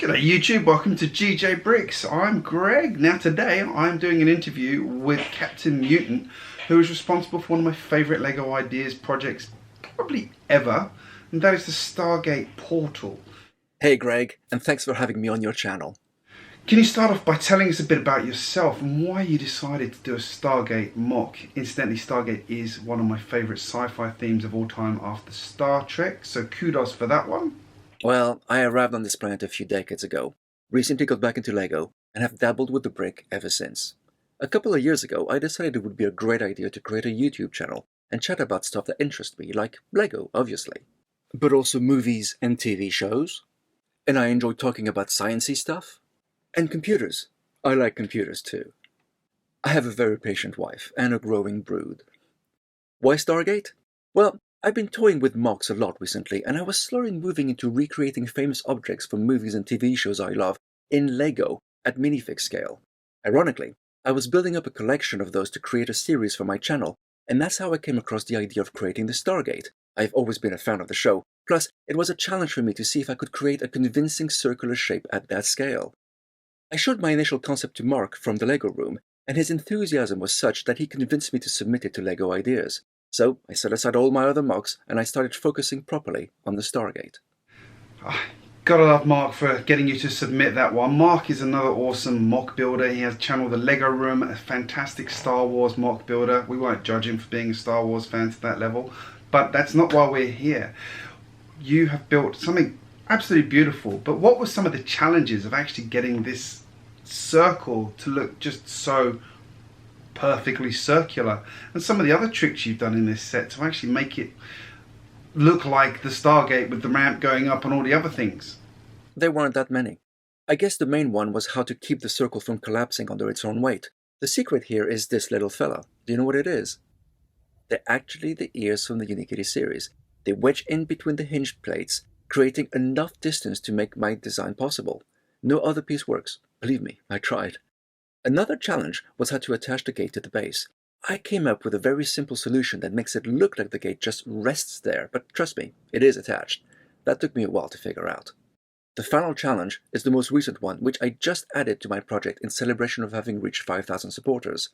G'day YouTube, welcome to GJBricks. I'm Greg. Now today I'm doing an interview with Captain Mutant, who is responsible for one of my favourite LEGO Ideas projects probably ever, and that is the Stargate portal. Hey Greg, and thanks for having me on your channel. Can you start off by telling us a bit about yourself and why you decided to do a Stargate mock? Incidentally, Stargate is one of my favourite sci-fi themes of all time after Star Trek, so kudos for that one. Well, I arrived on this planet a few decades ago, recently got back into LEGO, and have dabbled with the brick ever since. A couple of years ago, I decided it would be a great idea to create a YouTube channel and chat about stuff that interests me, like LEGO, obviously. But also movies and TV shows. And I enjoy talking about sciencey stuff. And computers. I like computers too. I have a very patient wife and a growing brood. Why Stargate? Well, I've been toying with Mocs a lot recently, and I was slowly moving into recreating famous objects from movies and TV shows I love in LEGO at minifig scale. Ironically, I was building up a collection of those to create a series for my channel, and that's how I came across the idea of creating the Stargate. I've always been a fan of the show, plus it was a challenge for me to see if I could create a convincing circular shape at that scale. I showed my initial concept to Mark from the LEGO room, and his enthusiasm was such that he convinced me to submit it to LEGO Ideas. So I set aside all my other mocks and I started focusing properly on the Stargate. Gotta love Mark for getting you to submit that one. Mark is another awesome mock builder. He has a channel, The LEGO Room, a fantastic Star Wars mock builder. We won't judge him for being a Star Wars fan to that level, but that's not why we're here. You have built something absolutely beautiful, but what were some of the challenges of actually getting this circle to look just so perfectly circular, and some of the other tricks you've done in this set to actually make it look like the Stargate with the ramp going up and all the other things? There weren't that many. I guess the main one was how to keep the circle from collapsing under its own weight. The secret here is this little fella. Do you know what it is? They're actually the ears from the Unikitty series. They wedge in between the hinged plates, creating enough distance to make my design possible. No other piece works. Believe me, I tried. Another challenge was how to attach the gate to the base. I came up with a very simple solution that makes it look like the gate just rests there, but trust me, it is attached. That took me a while to figure out. The final challenge is the most recent one, which I just added to my project in celebration of having reached 5,000 supporters.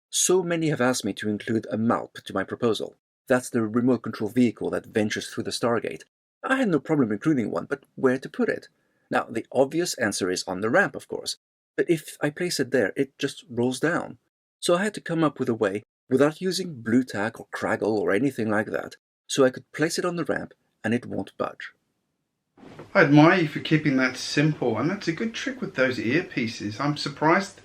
So many have asked me to include a MALP to my proposal. That's the remote control vehicle that ventures through the Stargate. I had no problem including one, but where to put it? Now, the obvious answer is on the ramp, of course. But if I place it there, it just rolls down. So I had to come up with a way, without using blue tack or Craggle or anything like that, so I could place it on the ramp and it won't budge. I admire you for keeping that simple, and that's a good trick with those earpieces. I'm surprised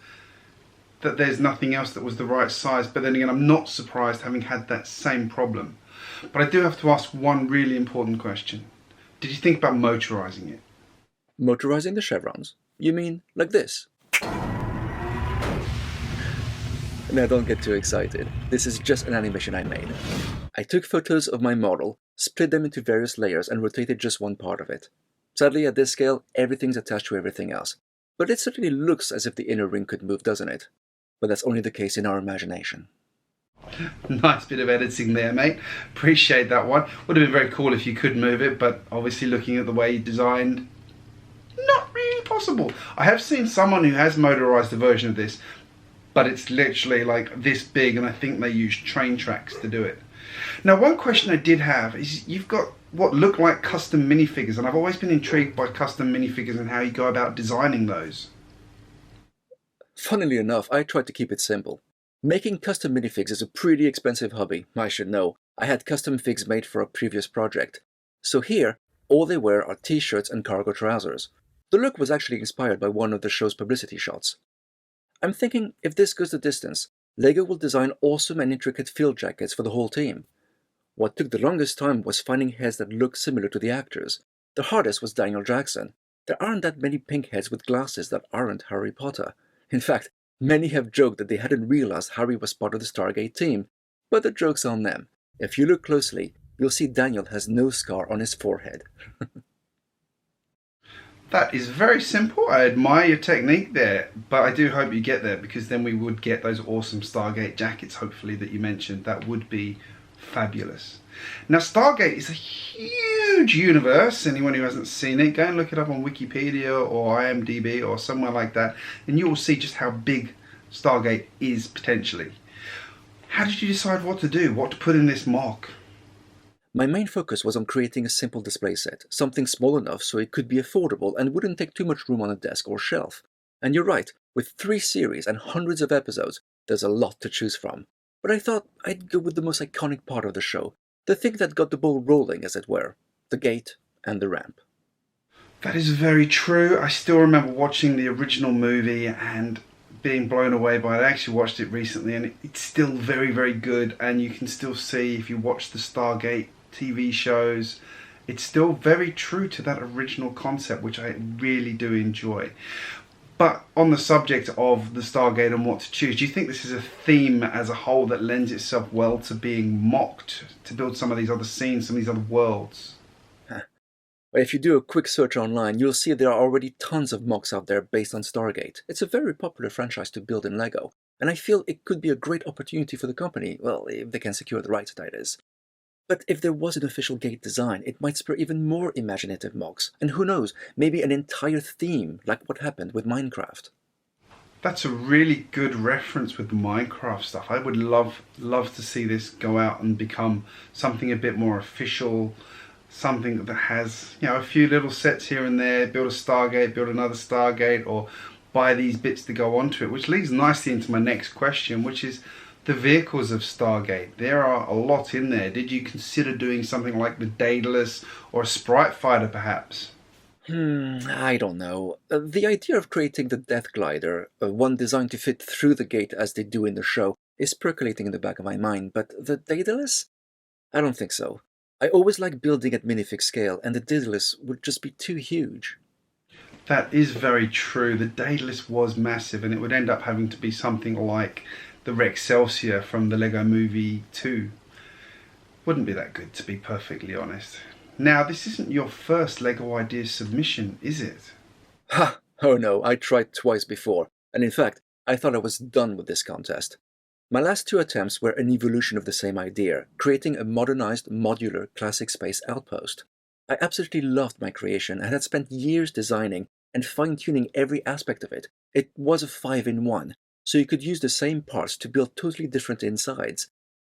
that there's nothing else that was the right size, but then again I'm not surprised having had that same problem. But I do have to ask one really important question. Did you think about motorizing it? Motorizing the chevrons? You mean like this? Now don't get too excited. This is just an animation I made. I took photos of my model, split them into various layers and rotated just one part of it. Sadly, at this scale, everything's attached to everything else. But it certainly looks as if the inner ring could move, doesn't it? But that's only the case in our imagination. Nice bit of editing there, mate. Appreciate that one. Would have been very cool if you could move it, but obviously looking at the way you designed, not really possible. I have seen someone who has motorized a version of this, but it's literally like this big, and I think they use train tracks to do it. Now, one question I did have is you've got what look like custom minifigures, and I've always been intrigued by custom minifigures and how you go about designing those. Funnily enough, I tried to keep it simple. Making custom minifigs is a pretty expensive hobby, I should know. I had custom figs made for a previous project. So here, all they wear are t-shirts and cargo trousers. The look was actually inspired by one of the show's publicity shots. I'm thinking, if this goes the distance, LEGO will design awesome and intricate field jackets for the whole team. What took the longest time was finding heads that looked similar to the actors. The hardest was Daniel Jackson. There aren't that many pink heads with glasses that aren't Harry Potter. In fact, many have joked that they hadn't realized Harry was part of the Stargate team. But the joke's on them. If you look closely, you'll see Daniel has no scar on his forehead. That is very simple. I admire your technique there, but I do hope you get there, because then we would get those awesome Stargate jackets, hopefully, that you mentioned. That would be fabulous. Now, Stargate is a huge huge universe. Anyone who hasn't seen it, go and look it up on Wikipedia or IMDb or somewhere like that, and you will see just how big Stargate is potentially. How did you decide what to do, what to put in this mock? My main focus was on creating a simple display set, something small enough so it could be affordable and wouldn't take too much room on a desk or shelf. And you're right, with 3 series and hundreds of episodes, there's a lot to choose from. But I thought I'd go with the most iconic part of the show, the thing that got the ball rolling, as it were, the gate and the ramp. That is very true. I still remember watching the original movie and being blown away by it. I actually watched it recently and it's still very, very good, and you can still see if you watch the Stargate TV shows, it's still very true to that original concept, which I really do enjoy. But on the subject of the Stargate and what to choose, do you think this is a theme as a whole that lends itself well to being mocked, to build some of these other scenes, some of these other worlds? But if you do a quick search online, you'll see there are already tons of mocks out there based on Stargate. It's a very popular franchise to build in LEGO, and I feel it could be a great opportunity for the company, well, if they can secure the rights, that is. But if there was an official gate design, it might spur even more imaginative mocks, and who knows, maybe an entire theme like what happened with Minecraft. That's a really good reference with the Minecraft stuff. I would love to see this go out and become something a bit more official, something that has, a few little sets here and there, build a Stargate, build another Stargate, or buy these bits to go onto it, which leads nicely into my next question, which is the vehicles of Stargate. There are a lot in there. Did you consider doing something like the Daedalus or a Sprite Fighter perhaps? I don't know. The idea of creating the Death Glider, one designed to fit through the gate as they do in the show, is percolating in the back of my mind, but the Daedalus? I don't think so. I always like building at minifig scale, and the Daedalus would just be too huge. That is very true. The Daedalus was massive, and it would end up having to be something like the Rexcelsior from the LEGO Movie 2. Wouldn't be that good, to be perfectly honest. Now, this isn't your first LEGO Ideas submission, is it? Ha! Oh no, I tried twice before, and in fact, I thought I was done with this contest. My last 2 attempts were an evolution of the same idea, creating a modernized, modular, classic space outpost. I absolutely loved my creation and had spent years designing and fine-tuning every aspect of it. It was a 5-in-1, so you could use the same parts to build totally different insides.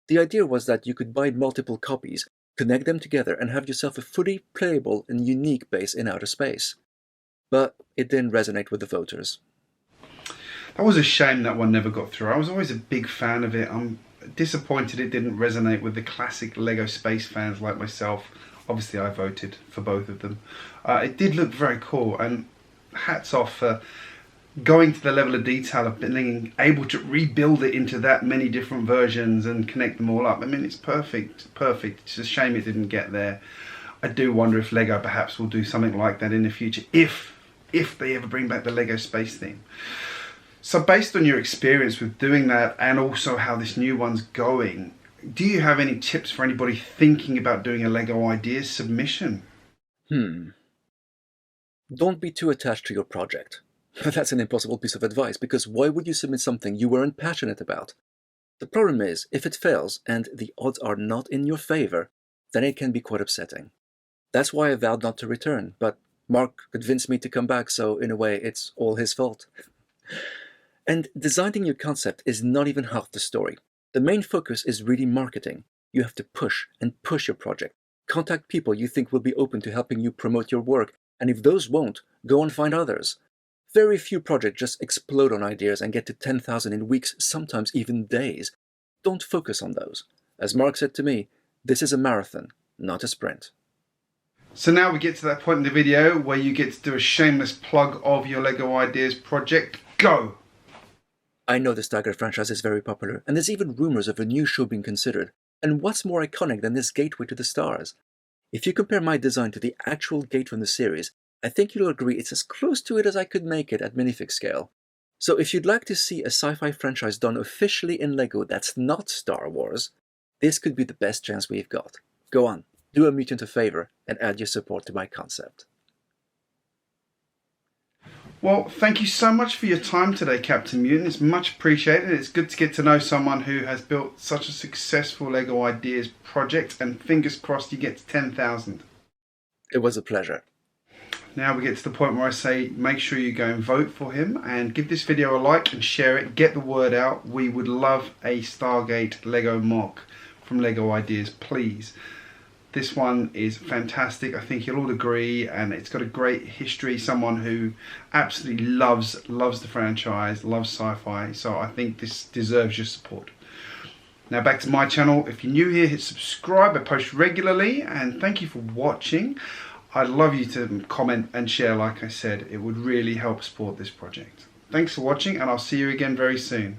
The idea was that you could buy multiple copies, connect them together, and have yourself a fully playable and unique base in outer space. But it didn't resonate with the voters. That was a shame that one never got through. I was always a big fan of it. I'm disappointed it didn't resonate with the classic LEGO space fans like myself. Obviously I voted for both of them. It did look very cool, and hats off for going to the level of detail of being able to rebuild it into that many different versions and connect them all up. I mean, it's perfect. It's a shame it didn't get there. I do wonder if LEGO perhaps will do something like that in the future, if they ever bring back the LEGO space theme. So based on your experience with doing that, and also how this new one's going, do you have any tips for anybody thinking about doing a LEGO Ideas submission? Don't be too attached to your project. But that's an impossible piece of advice, because why would you submit something you weren't passionate about? The problem is, if it fails and the odds are not in your favor, then it can be quite upsetting. That's why I vowed not to return, but Mark convinced me to come back, so in a way it's all his fault. And designing your concept is not even half the story. The main focus is really marketing. You have to push and push your project. Contact people you think will be open to helping you promote your work, and if those won't, go and find others. Very few projects just explode on ideas and get to 10,000 in weeks, sometimes even days. Don't focus on those. As Mark said to me, this is a marathon, not a sprint. So now we get to that point in the video where you get to do a shameless plug of your LEGO Ideas project. Go! I know the Stargate franchise is very popular, and there's even rumors of a new show being considered. And what's more iconic than this gateway to the stars? If you compare my design to the actual gate from the series, I think you'll agree it's as close to it as I could make it at minifig scale. So if you'd like to see a sci-fi franchise done officially in LEGO that's not Star Wars, this could be the best chance we've got. Go on, do a mutant a favor and add your support to my concept. Well, thank you so much for your time today, Captain Mutant. It's much appreciated. It's good to get to know someone who has built such a successful LEGO Ideas project, and fingers crossed you get to 10,000. It was a pleasure. Now we get to the point where I say make sure you go and vote for him and give this video a like and share it. Get the word out. We would love a Stargate Lego Moc from LEGO Ideas, please. This one is fantastic. I think you'll all agree, and it's got a great history. Someone who absolutely loves the franchise, loves sci-fi. So I think this deserves your support. Now back to my channel. If you're new here, hit subscribe. I post regularly, and thank you for watching. I'd love you to comment and share, like I said. It would really help support this project. Thanks for watching, and I'll see you again very soon.